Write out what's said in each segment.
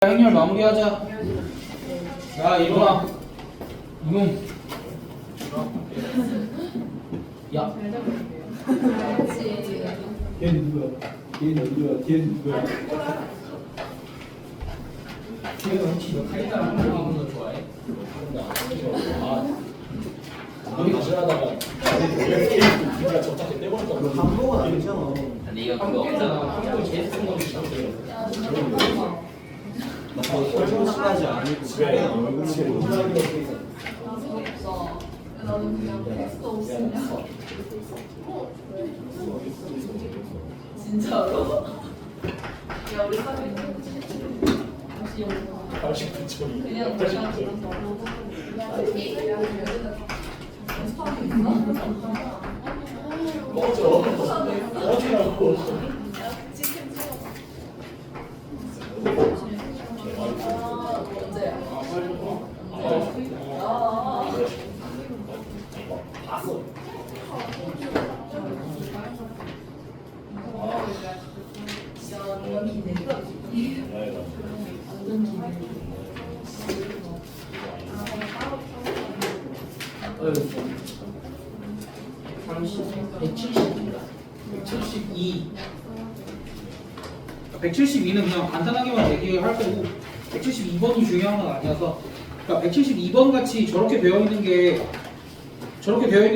행렬 마무리하자. 야 일어나. 이놈. 야. 걔는 누구야? 걔는 누구야? 걔는 누구야? 걔가 혹시 너 칼리타를 하는 거 좋아해? 우리 같이 하다가 우리가 접착제 떼버렸다. 한국은 아니잖아. 근데 이거 그거 없잖아. 한국은 제일 쓴 거지. 설명 시간이 아니고 그냥 얼굴로 나는 그냥 텍스트 없으면 진짜로? 야 우리 사람이 다시 연락 89.2. 그냥 내가 연습하고 있어? 꺼져. 꺼지라고. 치킨 언제야? 봤어. 너무 기대. 완전 기대. 172는 그냥 간단하게만 얘기할 거고 172번이 중요한 건 아니어서 그러니까 172번 같이 저렇게 되어 있는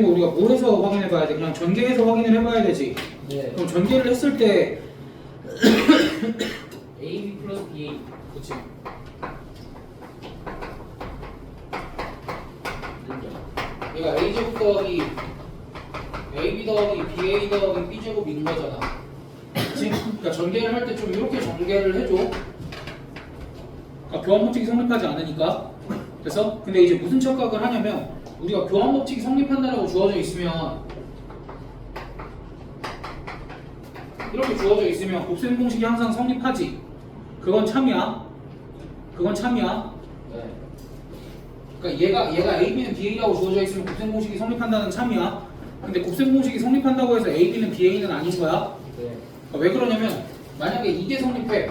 거 우리가 뭘 해서 확인해 봐야 돼? 그냥 전개해서 확인을 해봐야 되지. 네. 그럼 전개를 했을 때 AB 플러스 BA. 그치. 얘가 A제곱 더하기 AB 더하기 BA 더하기 B제곱인 거잖아. 그치? 그러니까 전개를 할 때 좀 이렇게 전개를 해줘. 그러니까 교환법칙이 성립하지 않으니까. 그래서 근데 이제 무슨 착각을 하냐면 우리가 교환법칙이 성립한다라고 주어져 있으면 이렇게 주어져 있으면 곱셈 공식이 항상 성립하지. 그건 참이야. 네. 그러니까 얘가 A, B는 BA라고 주어져 있으면 곱셈 공식이 성립한다는 참이야. 근데 곱셈 공식이 성립한다고 해서 A, B는 BA는 아닌 거야. 네. 그러니까 왜 그러냐면 만약에 이게 성립해.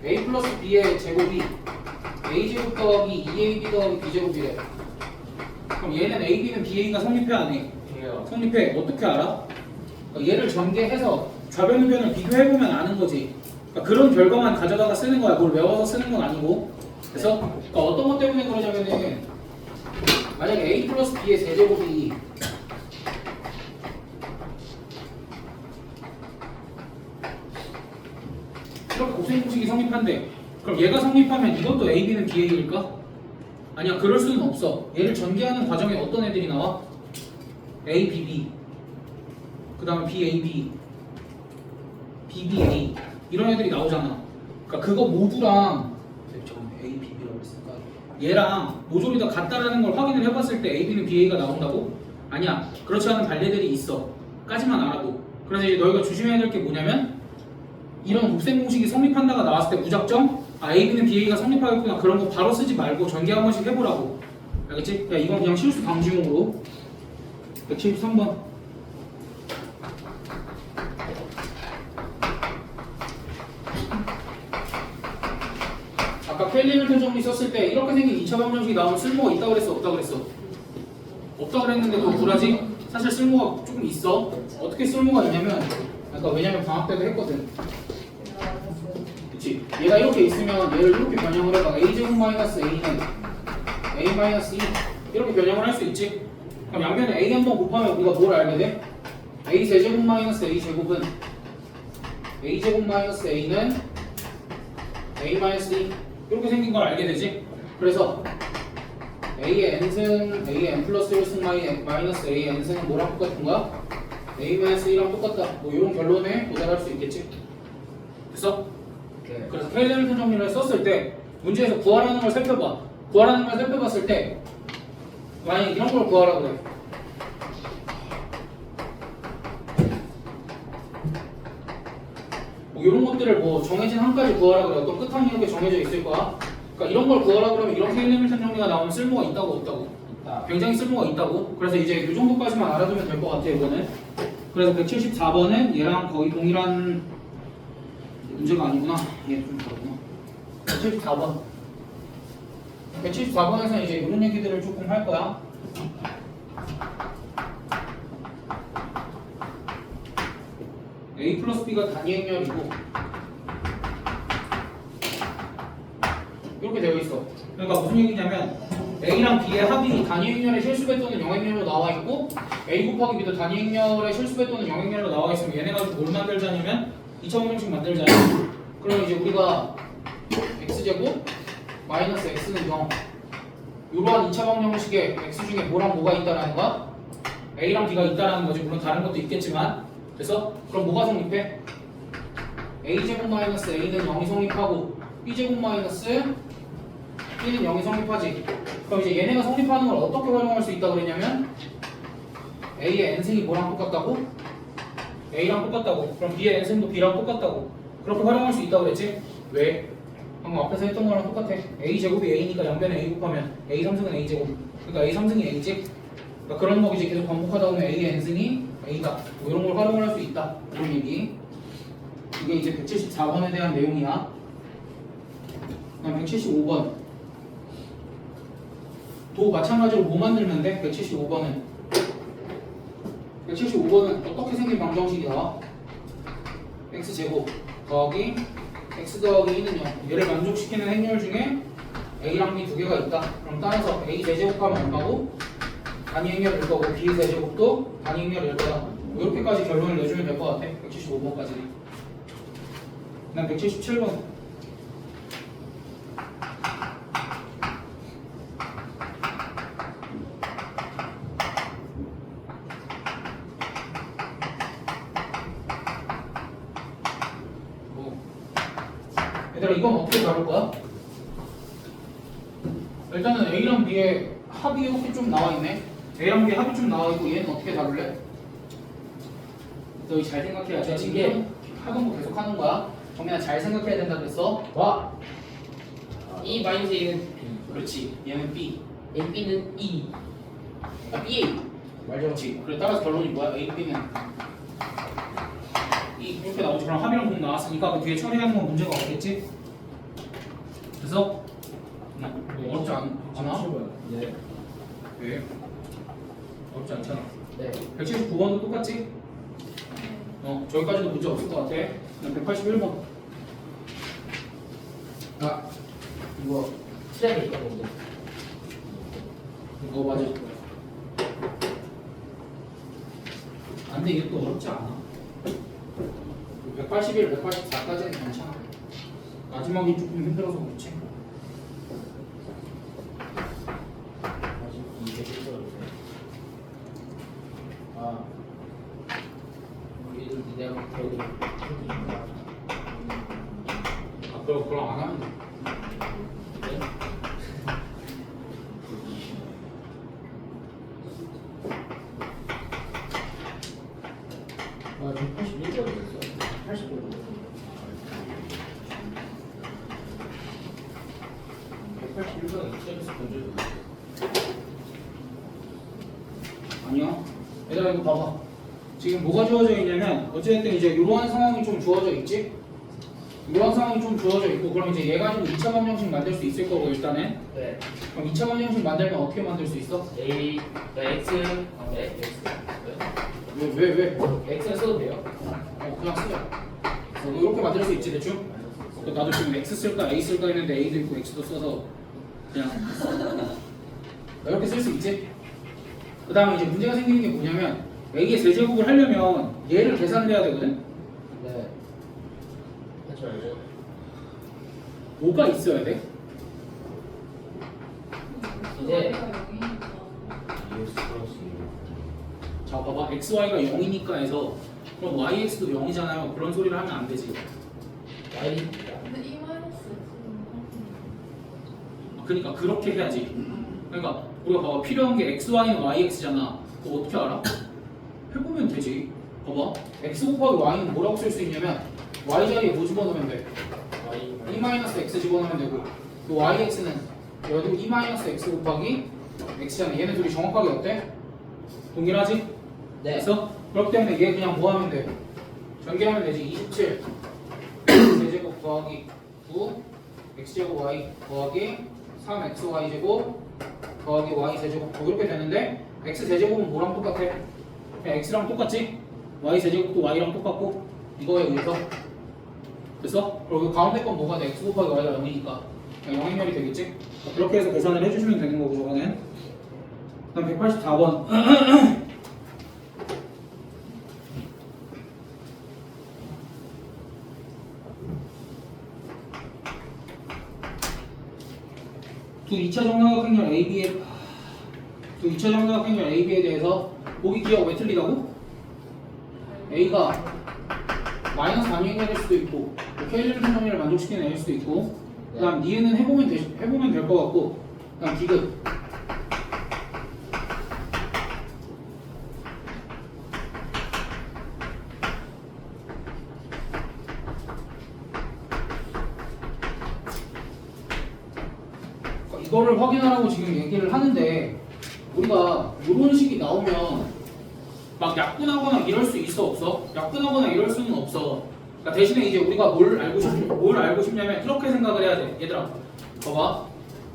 A 플러스 B의 제곱이 A제곱 더하기 2AB 더하기 B제곱이래. 그럼 얘는 A, B는 BA가 성립해 안 해? 해요. 성립해. 어떻게 알아? 그러니까 얘를 전개해서 좌변우변을 비교해보면 아는 거지. 그러니까 그런 결과만 가져다가 쓰는 거야. 뭘 외워서 쓰는 건 아니고. 그래서 그러니까 어떤 것 때문에 그러냐면은 만약에 A 플러스 B의 세제곱이 이렇게 곱셈 공식이 성립한대. 그럼 얘가 성립하면 이것도 A, B는 BA일까? 아니야, 그럴 수는 없어. 얘를 전개하는 과정에 어떤 애들이 나와? A, B, B 그 다음에 B, A, B B, B, A 이런 애들이 나오잖아. 그러니까 그거 모두랑 A, B, B라고 했을까? 얘랑 모조리 다 같다라는 걸 확인을 해봤을 때 A, B는 BA가 나온다고? 아니야, 그렇지 않은 반례들이 있어. 까지만 알아도. 그래서 이제 너희가 조심해야 될 게 뭐냐면 이런 곱셈 공식이 성립한다가 나왔을 때 무작정 A, B는 BA가 성립하겠구나 그런 거 바로 쓰지 말고 전개 한 번씩 해보라고. 알겠지? 야, 이건 그냥 실수 방지용으로 173번 아까 켈리밀턴 정리 썼을 때 이렇게 생긴 2차 방정식이 나오면 쓸모가 있다고 그랬어? 없다고 그랬어? 없다고 그랬는데 그거 굴하지? 사실 쓸모가 조금 있어. 어떻게 쓸모가 있냐면 아까 왜냐면 방학 때도 했거든. 그치? 얘가 이렇게 있으면 얘를 이렇게 변형을 해봐. a제곱 마이너스 a는 a 마이너스 2 이렇게 변형을 할 수 있지? 그럼 양변에 a 한번 곱하면 우리가 뭘 알게 돼? a 세제곱 마이너스 a 제곱은 a 제곱 마이너스 a는 a 마이너스 2 이렇게 생긴 걸 알게 되지? 그래서 a의 n승 a의 n 플러스 1승 마이너스 a의 n승은 뭐랑 똑같은가? a 마이너스 2랑 똑같다. 뭐 이런 결론에 도달할 수 있겠지? 됐어? 네. 그래서 켈리밀턴 정리를 썼을 때 문제에서 구하라는 걸 살펴봐. 구하라는 걸 살펴봤을 때 만약에 이런 걸 구하라 그래. 뭐 이런 것들을 뭐 정해진 한까지 구하라 그래. 어떤 끝한이 이렇게 정해져 있을 거야. 그러니까 이런 걸 구하라 그러면 이런 켈리밀턴 정리가 나오면 쓸모가 있다고 없다고? 있다. 굉장히 쓸모가 있다고. 그래서 이제 이 정도까지만 알아두면 될 것 같아 이거는. 그래서 174번은 얘랑 거의 동일한 문제가 아니구나. 얘 좀 다르구나. 174번. 174번에서 이제 이런 얘기들을 조금 할 거야. A 플러스 B가 단위 행렬이고 이렇게 되어 있어. 그러니까 무슨 얘기냐면 A랑 B의 합이 단위 행렬의 실수배 또는 영행렬로 나와 있고 A 곱하기 B도 단위 행렬의 실수배 또는 영행렬로 나와 있으면 얘네 가지고 뭘 만들자냐면 2차 방정식 만들자면 그럼 이제 우리가 x제곱 마이너스 x는 0 이러한 2차 방정식에 x 중에 뭐랑 뭐가 있다라는 거야? A랑 B가 있다라는 거지. 물론 다른 것도 있겠지만 그래서 그럼 뭐가 성립해? A제곱 마이너스 A는 0이 성립하고 B제곱 마이너스 B는 0이 성립하지. 그럼 이제 얘네가 성립하는 걸 어떻게 활용할 수 있다고 그랬냐면 A의 n승이 뭐랑 똑같다고? A랑 똑같다고. 그럼 B의 n승도 B랑 똑같다고. 그렇게 활용할 수 있다고 그랬지? 왜? 방금 앞에서 했던 거랑 똑같아. A제곱이 A니까 양변에 A 곱하면 A 3승은 A제곱. 그러니까 A 3승이 A지? 그러니까 그런 거 이제 계속 반복하다 보면 A의 n승이 A다. 뭐 이런 걸 활용을 할 수 있다. 이런 얘기. 이게 이제 174번에 대한 내용이야. 그다음 175번. 도 마찬가지로 뭐 만들면 돼? 175번은. 175번은 어떻게 생긴 방정식이 나와? x제곱 더하기 x 더하기 2는 0. 얘를 만족시키는 행렬 중에 a랑 b 두 개가 있다. 그럼 따라서 a 제곱하면 얼마고? 단위 행렬일 거고 b 제곱도 단위 행렬일 거다. 뭐 이렇게까지 결론을 내주면 될 것 같아. 175번까지. 그다음 177번. 얘들아 이건 어떻게 다룰 거야? 일단은 A랑 B의 합이 이렇게 좀 나와 있네. A랑 B 합이 좀 나와 있고 얘는 어떻게 다룰래? 너희 잘 생각해야 돼. 이게 하던 거 계속 하는 거야. 정민아 잘 생각해야 된다 그랬어. 와. E 마이너스 A는 B. 그렇지. 얘는 B. AB는 E. 아 BA. 맞아. 그렇지. 그래 따라서 결론이 뭐야? A, B는 이렇게 나오지. 그럼 합이랑 공 나왔으니까 그 뒤에 처리하는 건 문제가 없겠지? 그래서 뭐 어렵지 않아? 네. 왜? 어렵지 않잖아. 네. 179번도 똑같지? 저기까지도 문제 없을 것 같아. 181번. 아 이거 트랙이 있거든요. 맞아. 근데 이게 또 어렵지 않아. 181, 184까지는 괜찮아. 마지막이 조금 힘들어서 그렇지. 이게 힘들었네. 아 우리들 내가 배우고 그럼 안 하면 돼. 아 지금 81점 됐어. 85점. 181점 이쪽에서 던져줘. 아니야. 얘들아 이거 봐봐. 지금 뭐가 주어져 있냐면 어쨌든 이제 이러한 상황이 좀 주어져 있지? 이러한 상황이 좀 주어져 있고 그럼 이제 얘 가지고 2차 방정식 만들 수 있을 거고 일단은 네. 그럼 2차 방정식 만들면 어떻게 만들 수 있어? A X 네 X 왜? X는 써도 돼요? 그냥 쓰자. 이렇게 만들 수 있지 대충? 나도 지금 X 쓸까 A 쓸까 했는데 A도 있고 X도 써서 그냥 이렇게 쓸 수 있지? 그 다음에 이제 문제가 생기는 게 뭐냐면 A의 세제곱을 하려면 얘를 계산을 해야 되거든? 네. 그렇죠 알죠. 뭐가 있어야 돼? 이제 자 봐봐 XY가 0이니까 해서 그럼 YX도 0이잖아요. 그런 소리를 하면 안 되지. Y 근데 이 마이너스 그러니까 그렇게 해야지. 그러니까 우리가 봐봐 필요한 게 XY는 YX잖아. 그거 어떻게 알아? 해보면 되지. 봐봐 X 곱하기 Y는 뭐라고 쓸 수 있냐면 Y 자리에 뭐 집어넣으면 돼? Y E-X 집어넣으면 되고 그 YX는 여기도 E-X 곱하기 X잖아. 얘네 둘이 정확하게 어때? 동일하지? 네. 그래서 그렇기 때문에 얘 그냥 뭐 하면 돼? 전개하면 되지. 27 세제곱 더하기 9 x제곱 y 더하기 3xy제곱 더하기 y세제곱 뭐 이렇게 되는데 x세제곱은 뭐랑 똑같아? 그냥 x랑 똑같지? y세제곱도 y랑 똑같고 이거에 의해서 됐어? 그리고 가운데 건 뭐가 돼? x 곱하기 y가 0이니까 그냥 영행렬이 되겠지? 그렇게 해서 계산을 해주시면 되는 거고 저거는 그다음 184번 두 2차 정사각형렬 AB에 두 2차 정사각형렬 AB에 대해서 보기 기억 왜 틀리다고? A가 마이너스 단위의 될 수도 있고 K를 정리를 만족시키는 A일 수도 있고 그다음 니은은 해보면 될 것 같고 그다음 디귿 이거를 확인하라고 지금 얘기를 하는데 우리가 이런 식이 나오면 막 약분하거나 이럴 수 있어 없어? 약분하거나 이럴 수는 없어. 그러니까 대신에 이제 우리가 뭘 알고 싶냐면 이렇게 생각을 해야 돼. 얘들아, 봐봐.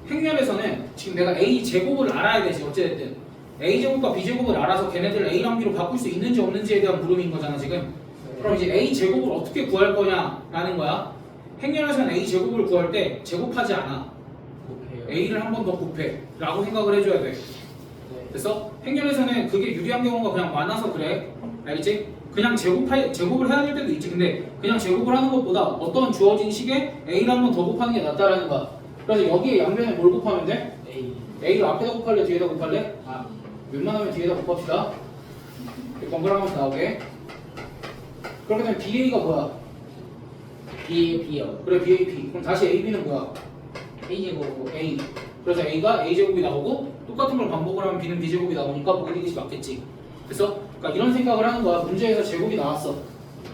행렬에서는 지금 내가 a 제곱을 알아야 되지 어찌됐든 a 제곱과 b 제곱을 알아서 걔네들 a랑 b로 바꿀 수 있는지 없는지에 대한 물음인 거잖아 지금. 그럼 이제 a 제곱을 어떻게 구할 거냐라는 거야. 행렬에서는 a 제곱을 구할 때 제곱하지 않아. a를 한 번 더 곱해 라고 생각을 해줘야 돼. 됐어? 행렬에서는 그게 유리한 경우가 그냥 많아서 그래. 알겠지? 그냥 제곱을 해야 될 때도 있지. 근데 그냥 제곱을 하는 것보다 어떤 주어진 식에 a를 한 번 더 곱하는 게 낫다라는 거야. 그래서 여기에 양변에 뭘 곱하면 돼? a를 앞에다 곱할래? 뒤에다 곱할래? 웬만하면 뒤에다 곱합시다. 번갈아가면서 나오게. 그렇게 되면 BA가 뭐야? B요. 그래 BAP. 그럼 다시 AB는 뭐야? A제곱 A. 그래서 A가 A제곱이 나오고 똑같은 걸 반복을 하면 B는 B제곱이 나오니까 보기 뜻이 맞겠지. 그래서 그러니까 이런 생각을 하는 거야. 문제에서 제곱이 나왔어.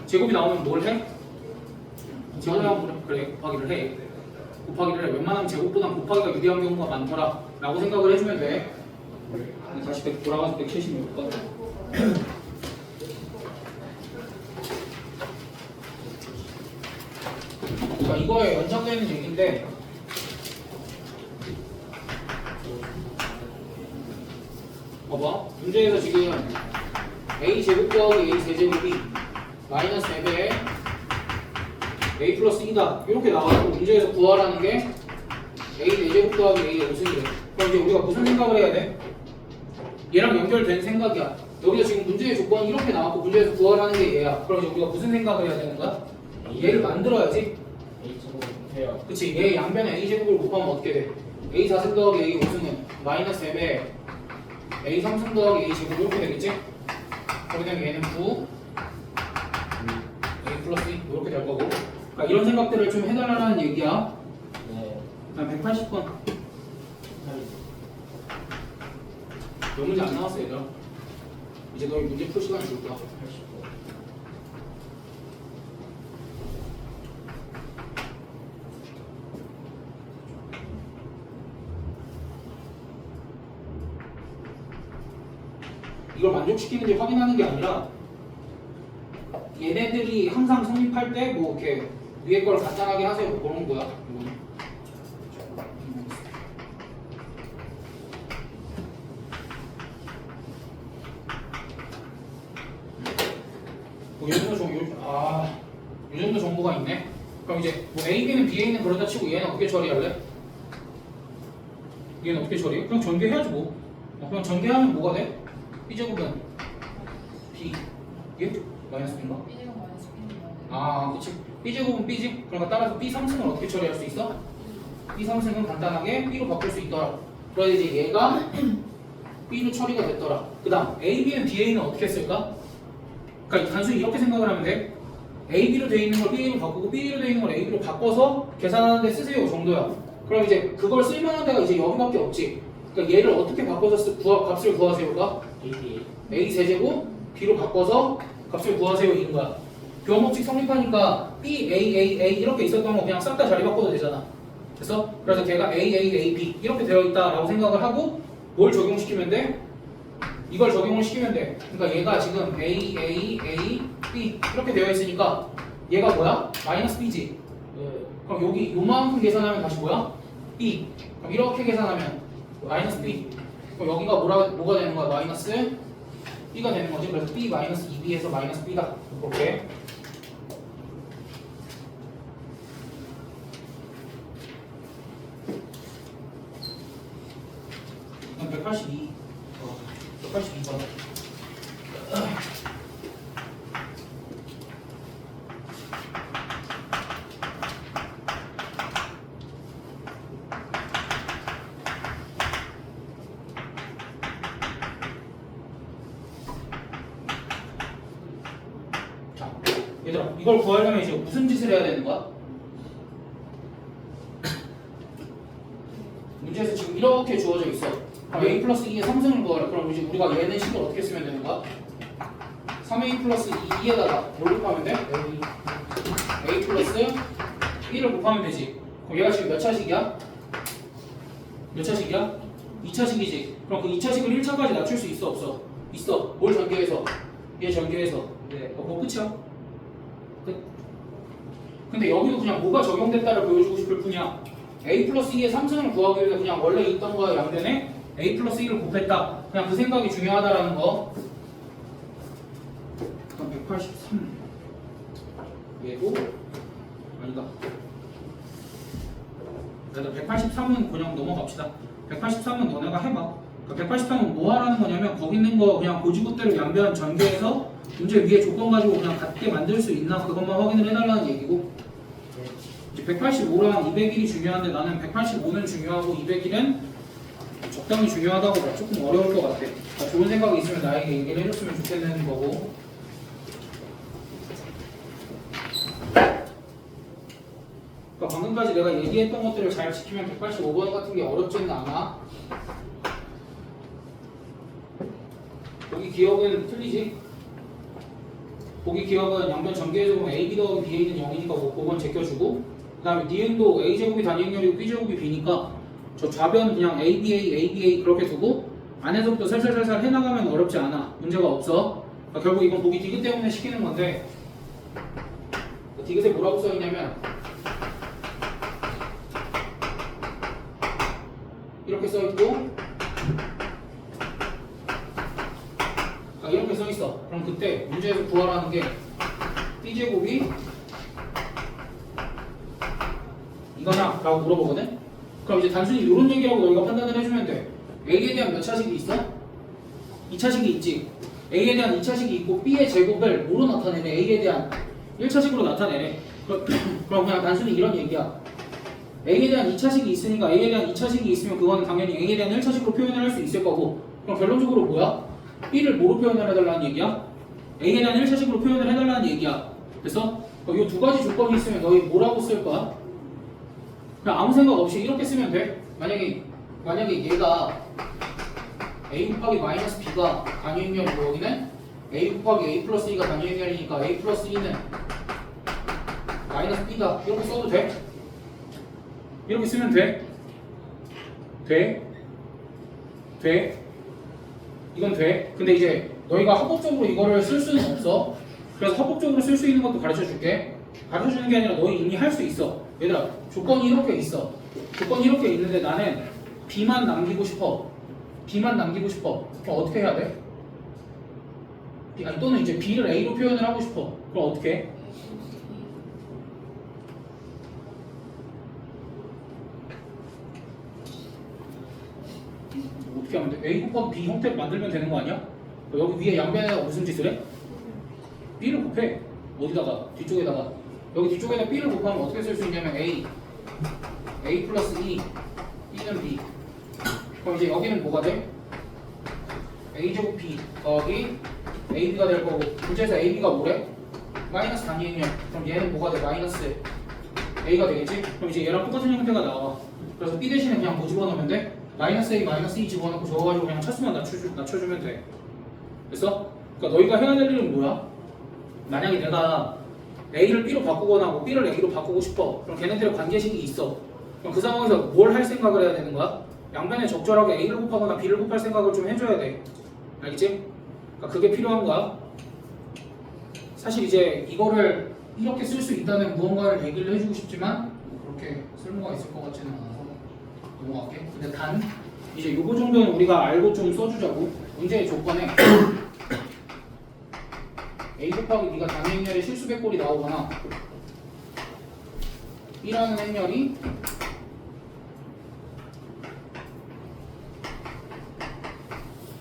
제곱이 나오면 뭘 해? 제곱을 하면 그래 곱하기를 해. 곱하기를 해. 웬만하면 제곱보단 곱하기가 유리한 경우가 많더라 라고 생각을 해주면 돼. 다시 돌아가서 176번. 그러니까 이거에 연장되는 얘기인데 봐봐. 문제에서 지금 a 제곱 더하기 a 세제곱이 마이너스 4배에 a 플러스 2다 이렇게 나와서 문제에서 구하라는 게 a 4제곱 더하기 a의 5승이래. 그럼 이제 우리가 무슨 생각을 해야 돼? 얘랑 연결된 생각이야. 여기서 지금 문제의 조건이 이렇게 나왔고 문제에서 구하라는 게 얘야. 그럼 이제 우리가 무슨 생각을 해야 되는 거야? 얘를 만들어야지. A제곱 해요. 그치. 얘 양변에 a 제곱을 곱하면 어떻게 돼? a 4승 더하기 a 5승은 마이너스 4배 a 3승 더하기 a 제곱 이렇게 되겠지? 그러게 되면 얘는 9 a 플러스 2 이렇게 될 거고. 그러니까 이런 생각들을 좀 해달라는 얘기야. 네. 난 180번. 몇 문제 안 나왔어 얘들아. 이제 너희 문제 풀 시간 줄 거야. 이걸 만족시키는지 확인하는 게 아니라 얘네들이 항상 성립할 때 뭐 이렇게 위에 걸 간단하게 하세요 그런 거야. 이거는. 뭐 이 정도 정보가 있네. 그럼 이제 뭐 A, B는 B, A는 그러다 치고 얘는 어떻게 처리할래? 얘는 어떻게 처리해? 그냥 전개해야지 뭐. 그냥 전개하면 뭐가 돼? B제곱은 B 이게 마이너스 B인가? B제곱 마이너스 B는 아 그치. B제곱은 B지? 그러니까 따라서 B3승을 어떻게 처리할 수 있어? B3승은 간단하게 B로 바꿀 수 있더라. 그래서 이제 얘가 B로 처리가 됐더라. 그 다음 A, B는 B, A는 어떻게 했을까? 그러니까 단순히 이렇게 생각을 하면 돼. A, B로 되어 있는 걸 B로 바꾸고 B로 되어 있는 걸 A로 바꿔서 계산하는 데 쓰세요 정도야. 그럼 이제 그걸 쓸만한 데가 이제 여기밖에 없지. 그러니까 얘를 어떻게 바꿔서 값을 구하세요가? A 세제곱 B로 바꿔서 값을 구하세요 이런 거야. 교환법칙 성립하니까 B, A 이렇게 있었던 거 그냥 싹 다 자리 바꿔도 되잖아. 그래서 걔가 A, B 이렇게 되어 있다라고 생각을 하고 뭘 적용시키면 돼? 이걸 적용을 시키면 돼. 그러니까 얘가 지금 A, B 이렇게 되어 있으니까 얘가 뭐야? 마이너스 B지. 네. 그럼 여기 요만큼 계산하면 다시 뭐야? B. 그럼 이렇게 계산하면 마이너스 B. 그럼 여기가 뭐가 되는 거야? 마이너스 B가 되는 거지. 그래서 B 마이너스 2B에서 마이너스 B다. 오케이. 그럼 182. 182번. 자, 얘들아, 이걸 구하려면 이제 무슨 짓을 해야 되는 거야? 문제에서 지금 이렇게 주어져 있어. 그럼 a 플러스 2의 3승을 구하라. 그럼 이제 우리가 얘는 식을 어떻게 쓰면 되는 거야? 3a 플러스 2에다가 뭘 곱하면 돼? a 플러스 1을 곱하면 되지. 그럼 얘가 지금 몇 차식이야? 몇 차식이야? 2차식이지. 그럼 그 2차식을 1차까지 낮출 수 있어 없어? 있어. 뭘 전개해서? 얘 전개해서. 네. 그거 끝이야. 끝. 근데 여기도 그냥 뭐가 적용됐다를 보여주고 싶을 뿐이야. a 플러스 2의 3승을 구하기 위해 그냥 원래 있던 거와 양변에 a 플러스 1을 곱했다. 그냥 그 생각이 중요하다라는 거. 그럼 183. 얘도 아니다. 그래도 183은 그냥 넘어갑시다. 183은 너네가 해봐. 그러니까 183은 뭐 하라는 거냐면 거기 있는 거 그냥 고지고대로 양변 전개해서 문제 위에 조건 가지고 그냥 같게 만들 수 있나 그것만 확인을 해달라는 얘기고. 이제 185랑 201이 중요한데 나는 185는 중요하고 201은 적당히 중요하다고 봐. 조금 어려울 것 같아. 그러니까 좋은 생각이 있으면 나에게 얘기를 해줬으면 좋겠는 거고. 그러니까 방금까지 내가 얘기했던 것들을 잘 지키면 185번 같은 게 어렵지는 않아. 여기 기억은 틀리지? 보기 기억은 양변 전개해주면 AB 더하기 BA는 0이니까 뭐 그건 제껴주고, 그 다음에 니은도 A제곱이 단위행렬이고 B제곱이 B니까 저 좌변 그냥 ABA, ABA 그렇게 두고 안에서부터 살살살살 해나가면 어렵지 않아. 문제가 없어. 그러니까 결국 이건 보기 디귿 때문에 시키는 건데, 디귿에 뭐라고 써있냐면 이렇게 써있고 이렇게 써있어. 그럼 그때 문제에서 구하라는 게 B제곱이 이거냐? 라고 물어보거든? 그럼 이제 단순히 이런 얘기라고 너희가 판단을 해주면 돼. A에 대한 몇 차식이 있어? 2차식이 있지. A에 대한 2차식이 있고 B의 제곱을 뭐로 나타내네? A에 대한 1차식으로 나타내네. 그럼 그냥 단순히 이런 얘기야. A에 대한 2차식이 있으니까 A에 대한 2차식이 있으면 그거는 당연히 A에 대한 1차식으로 표현을 할 수 있을 거고, 그럼 결론적으로 뭐야? B를 뭐로 표현을 해달라는 얘기야? A에 대한 1차식으로 표현을 해달라는 얘기야. 그래서 이 두 가지 조건이 있으면 너희 뭐라고 쓸 거야? 그냥 아무 생각 없이 이렇게 쓰면 돼. 만약에 얘가 A 곱하기 마이너스 B가 단위행렬이고 여기는 A 곱하기 A 플러스 2가 단위행렬이니까 A 플러스 2는 마이너스 B다. 이렇게 써도 돼? 이렇게 쓰면 돼? 돼? 이건 돼? 근데 이제 너희가 합법적으로 이거를 쓸 수는 없어. 그래서 합법적으로 쓸 수 있는 것도 가르쳐 줄게. 가르쳐 주는 게 아니라 너희 이미 할 수 있어. 얘들아, 조건이 이렇게 있어. 조건이 이렇게 있는데 나는 B만 남기고 싶어. 그럼 어떻게 해야 돼? 또는 이제 B를 A로 표현을 하고 싶어. 그럼 어떻게 해? 어떻게 하면 돼? A 곱하기 B 형태를 만들면 되는 거 아니야? 여기 위에 양변에다가 무슨 짓을 해? B를 곱해. 어디다가? 뒤쪽에다가. 여기 뒤쪽에다 B를 곱하면 어떻게 쓸 수 있냐면 A 플러스 2 B는 B. 그럼 이제 여기는 뭐가 돼? A제곱 B 더하기 AB가 될 거고, 문제에서 AB가 뭐래? 마이너스 단위행렬. 그럼 얘는 뭐가 돼? 마이너스 A가 되겠지? 그럼 이제 얘랑 똑같은 형태가 나와. 그래서 B 대신에 그냥 뭐 집어넣으면 돼? 마이너스 A, 마이너스 2 집어넣고 적어가지고 그냥 차수만 낮춰주면 돼. 됐어? 그러니까 너희가 해야 될 일은 뭐야? 만약에 내가 A를 B로 바꾸거나 뭐 B를 A로 바꾸고 싶어. 그럼 걔네들의 관계식이 있어. 그럼 그 상황에서 뭘 할 생각을 해야 되는 거야? 양변에 적절하게 A를 곱하거나 B를 곱할 생각을 좀 해줘야 돼. 알겠지? 그러니까 그게 필요한 거야. 사실 이제 이거를 이렇게 쓸 수 있다는 무언가를 얘기를 해주고 싶지만 그렇게 쓸모가 있을 것 같지는 않아서 넘어갈게. 근데 단 이제 요거 정도는 우리가 알고 좀 써주자고. 문제의 조건에 A 곱하기 B가 단위 행렬의 실수 백골이 나오거나 B라는 행렬이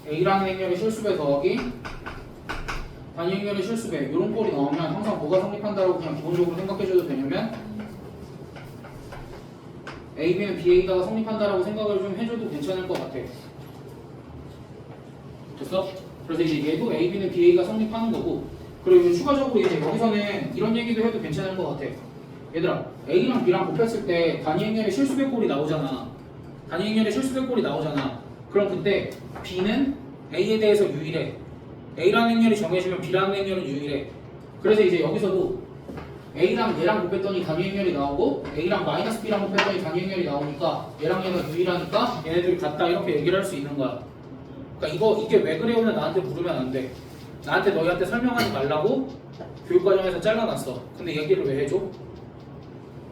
A라는 행렬의 실수배 더하기 단위 행렬의 실수배 이런 꼴이 나오면 항상 뭐가 성립한다고 그냥 기본적으로 생각해줘도 되냐면 A, B는 BA가 성립한다라고 생각을 좀 해줘도 괜찮을 것 같아. 됐어? 그래서 이제 얘도 A, B는 BA가 성립하는 거고 그리고 추가적으로 이제 여기서는 이런 얘기도 해도 괜찮을 것 같아. 얘들아 A랑 B랑 곱했을 때 단위 행렬의 실수배 꼴이 나오잖아. 단위 행렬의 실수배 꼴이 나오잖아. 그럼 그때 B는 A에 대해서 유일해. A라는 행렬이 정해지면 B라는 행렬은 유일해. 그래서 이제 여기서도 A랑 얘랑 곱했더니 단위 행렬이 나오고 A랑 마이너스 B랑 곱했더니 단위 행렬이 나오니까 얘랑 얘가 유일하니까 얘네들이 같다 이렇게 얘기를 할 수 있는 거야. 그러니까 이게 왜 그래요는 나한테 물으면 안 돼. 나한테 너희한테 설명하지 말라고 교육과정에서 잘라놨어. 근데 얘기를 왜 해줘?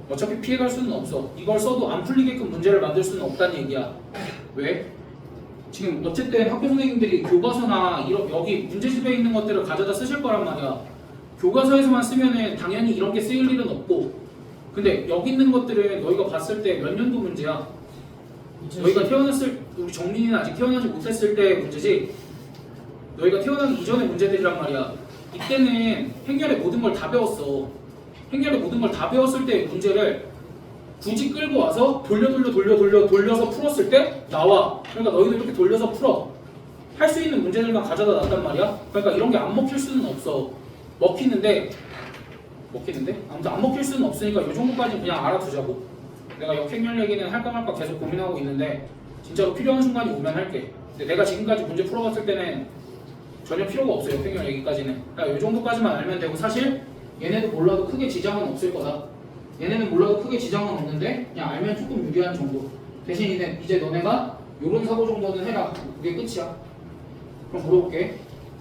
어차피 피해갈 수는 없어. 이걸 써도 안 풀리게끔 문제를 만들 수는 없다는 얘기야. 왜? 지금 어쨌든 학교 선생님들이 교과서나 여기 문제집에 있는 것들을 가져다 쓰실 거란 말이야. 교과서에서만 쓰면은 당연히 이런 게 쓰일 일은 없고 근데 여기 있는 것들은 너희가 봤을 때 몇 년도 문제야? 너희가 우리 정민이는 아직 태어나지 못했을 때 문제지 너희가 태어나기 이전의 문제들이란 말이야. 이때는 행렬의 모든 걸 다 배웠어. 행렬의 모든 걸 다 배웠을 때의 문제를 굳이 끌고 와서 돌려서 풀었을 때 나와. 그러니까 너희도 이렇게 돌려서 풀어. 할 수 있는 문제들만 가져다 놨단 말이야. 그러니까 이런 게 안 먹힐 수는 없어. 먹히는데 아무튼 안 먹힐 수는 없으니까 이 정도까지는 그냥 알아두자고. 내가 역행렬 얘기는 할까 말까 계속 고민하고 있는데 진짜로 필요한 순간이 오면 할게. 근데 내가 지금까지 문제 풀어봤을 때는 전혀 필요가 없어요. 역행렬 얘기까지는. 그러니까 이 정도까지만 알면 되고 사실 얘네도 몰라도 크게 지장은 없을 거다. 얘네는 몰라도 크게 지장은 없는데 그냥 알면 조금 유리한 정도. 대신 이제 너네가 요런 사고 정도는 해라. 그게 끝이야. 그럼 물어볼게.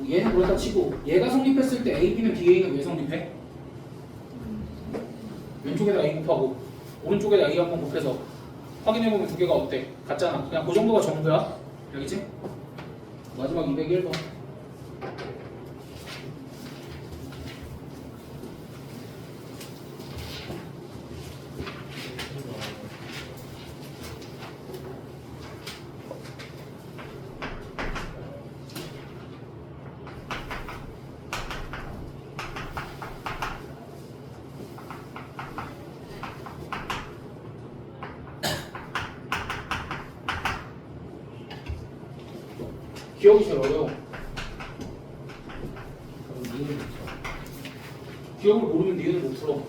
얘는 그렇다 치고 얘가 성립했을 때 A, B는 BA는 왜 성립해? 왼쪽에다 A 곱하고 오른쪽에다 A 한번 곱해서 확인해보면 두 개가 어때? 같잖아. 그냥 그 정도가 정도야. 알겠지? 마지막 201번. 기억이 제일 어려워. 그럼 니은 기억을 모르면 니은을 못 풀어.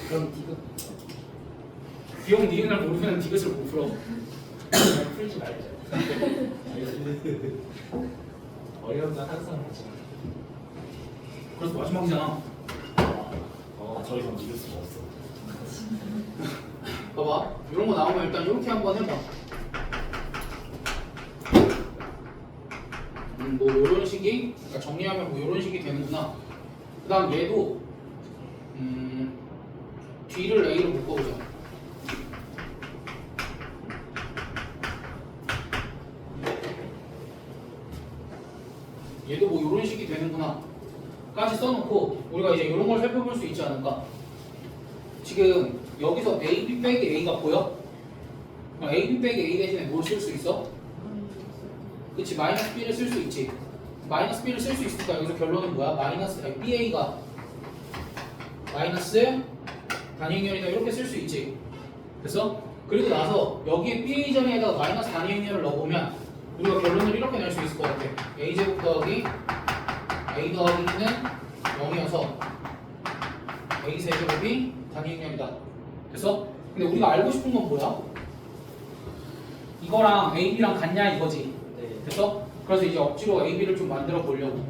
그럼 디귿 기억 니은을 모르면 디귿을 못 풀어. 그냥 풀지 말자. 어려운 건 항상 하지. 그래서 마지막이잖아. 더 이상 믿을 수가 없어. 봐봐. 이런 거 나오면 일단 이렇게 한번 해봐. 뭐 이런 식이 그러니까 정리하면 뭐 이런 식이 되는구나. 그다음 얘도 뒤를 A로 묶어보자. 얘도 뭐 이런 식이 되는구나. 까지 써놓고 우리가 이제 이런 걸 살펴볼 수 있지 않을까? 지금 여기서 A, B 빼기 A가 보여? A, B 빼기 A 대신에 뭘 쓸 수 있어? 그치, 마이너스 B를 쓸 수 있지. 마이너스 B를 쓸 수 있으니까 여기서 결론은 뭐야? BA가 마이너스 단위행렬이다 이렇게 쓸 수 있지. 됐어? 그리고 나서 여기에 BA 자리에다가 마이너스 단위행렬을 넣어보면 우리가 결론을 이렇게 낼 수 있을 것 같아. A제곱 더하기 A 더하기 B는 0이어서 A 세제곱이 단위행렬이다. 됐어? 근데 우리가 알고 싶은 건 뭐야? 이거랑 A, B랑 같냐 이거지. 됐어? 그래서 이제 억지로 AB를 좀 만들어 보려고.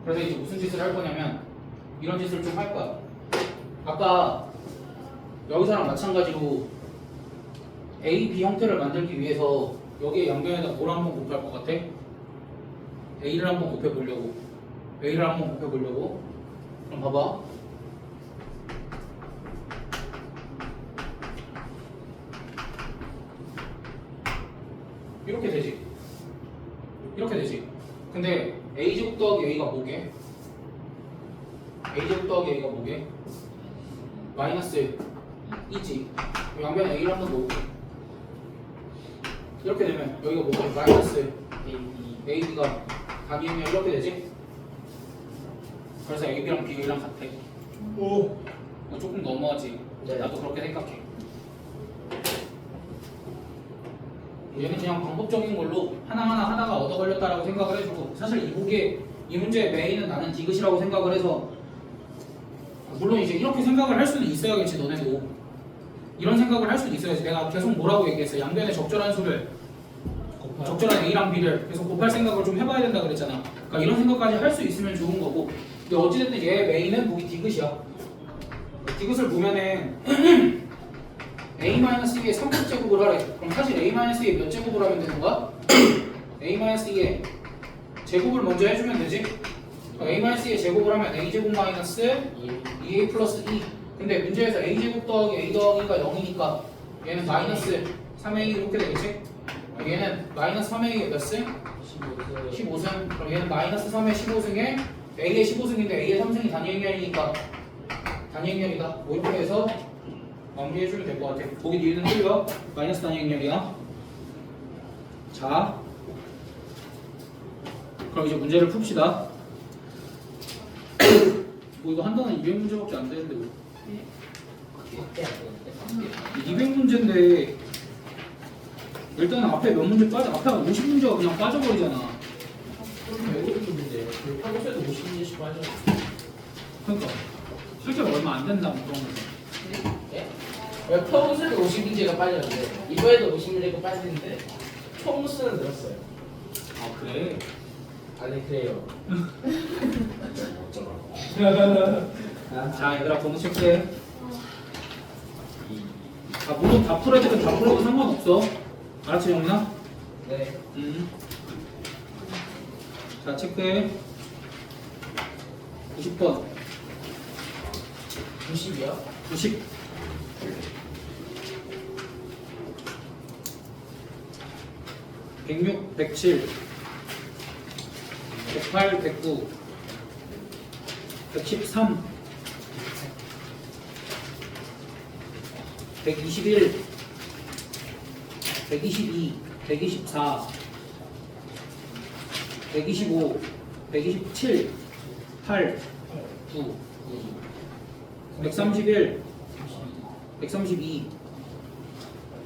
그래서 이제 무슨 짓을 할 거냐면 이런 짓을 좀 할 거야. 아까 여기서랑 마찬가지로 A, B 형태를 만들기 위해서 여기에 양변에다 뭘 한번 곱할 것 같아? A를 한번 곱해보려고. 그럼 봐봐. 이렇게 되지. 이렇게 되지. 근데 a제곱 더하기 a가 뭐게? a제곱 더하기 a가 뭐게? 마이너스 2지. 양변 a를 한번 놓을게. 이렇게 되면 여기가 뭐게? 마이너스 ab가 단위면 이렇게 되지. 그래서 ab랑 b랑 같아. 오. 조금 너무하지. 네. 나도 그렇게 생각해. 얘는 그냥 방법적인 걸로 하나하나 하다가 얻어 걸렸다라고 생각을 해주고, 사실 이 문제의 메인은 나는 디귿이라고 생각을 해서, 물론 이제 이렇게 생각을 할 수는 있어야겠지. 너네도 이런 생각을 할 수는 있어야지. 내가 계속 뭐라고 얘기했어? 양변의 적절한 수를, 적절한 a랑 b를 계속 곱할 생각을 좀 해봐야 된다 그랬잖아. 그러니까 이런 생각까지 할 수 있으면 좋은 거고. 근데 어찌됐든 얘 메인은 보기 디귿이야. 디귿을 보면은 a-2의 3제곱을 하래. 그럼 사실 a-2의 몇 제곱을 하면 되는 거야? a-2의 제곱을 먼저 해주면 되지. a-2의 제곱을 하면 a제곱 마이너스 2a 플러스 2. 근데 문제에서 a제곱 더하기 a 더하기가 0이니까 얘는 마이너스 3a 이렇게 되겠지? 얘는 마이너스 3a의 몇 승? 15승. 그럼 얘는 마이너스 3의 15승에 a의 15승인데 a의 3승이 단위행렬이니까 단위행렬이다. 뭐 이렇게 해서 마무리해주면 될 것 같아. 보기 뒤에는 틀려. 마이너스 단위행렬이야. 자, 그럼 이제 문제를 풉시다. 뭐 이거 한 단원 200문제밖에 안 되는데 왜? 200문제인데 일단 앞에 몇 문제 빠져. 앞에 50문제가 그냥 빠져버리잖아. 왜 그러는데? 그 평소에도 50문제씩 빠져. 그러니까 실제로 얼마 안 된다 뭐 그런 거지. 예? 왜 평소에도 50문제가 빠졌는데 이번에도 50문제가 빠지는데 총수는 늘었어요. 아 그래? 아니 그래요. 자 얘들아 번호 체크해. 아 물론 다 풀어야 되면 다 풀어도 상관없어. 알았지 영민아? 네. 자 체크해. 90번 90이요? 90 106, 107 108, 109 113 121 122 124 125 127 8 9 131 132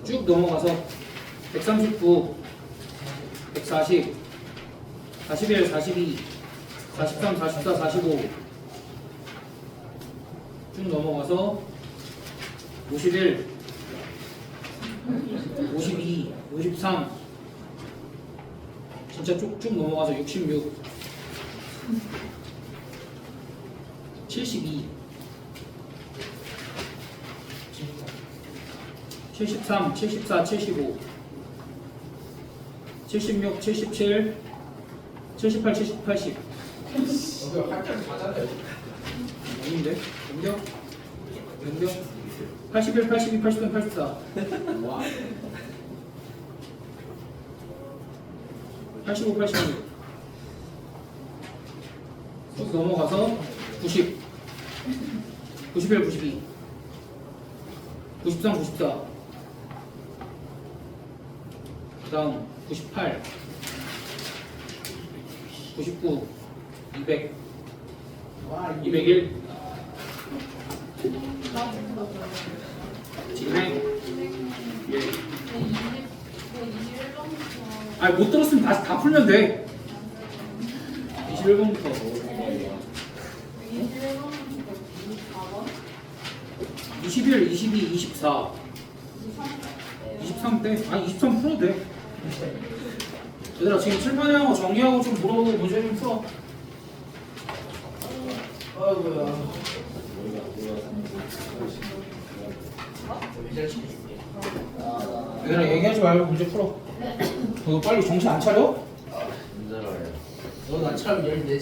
쭉 넘어가서 139 140 41 42 43 44 45 쭉 넘어가서 51 52 53 진짜 쭉쭉 넘어가서 66 72 73 74 75 76 77 78 70 80 왜 학교를 가잖아요. 아닌데? 넘겨? 넘겨? 81 82 83 84 와. 85 86 쭉 넘어가서 90 91 92 93 94 그 다음 98 99 200 201 진행 예. 아니 못 들었으면 다시 다 풀면 돼 21번부터 21, 22, 24 23 때? 아니 23 풀어도 돼 얘들아 지금 칠판에 하고 정리하고 좀 물어보고 문제 좀 풀어 아이고야. 얘들아 얘기하지 말고 문제 풀어 너 빨리 정신 안 차려? 너 나처럼 14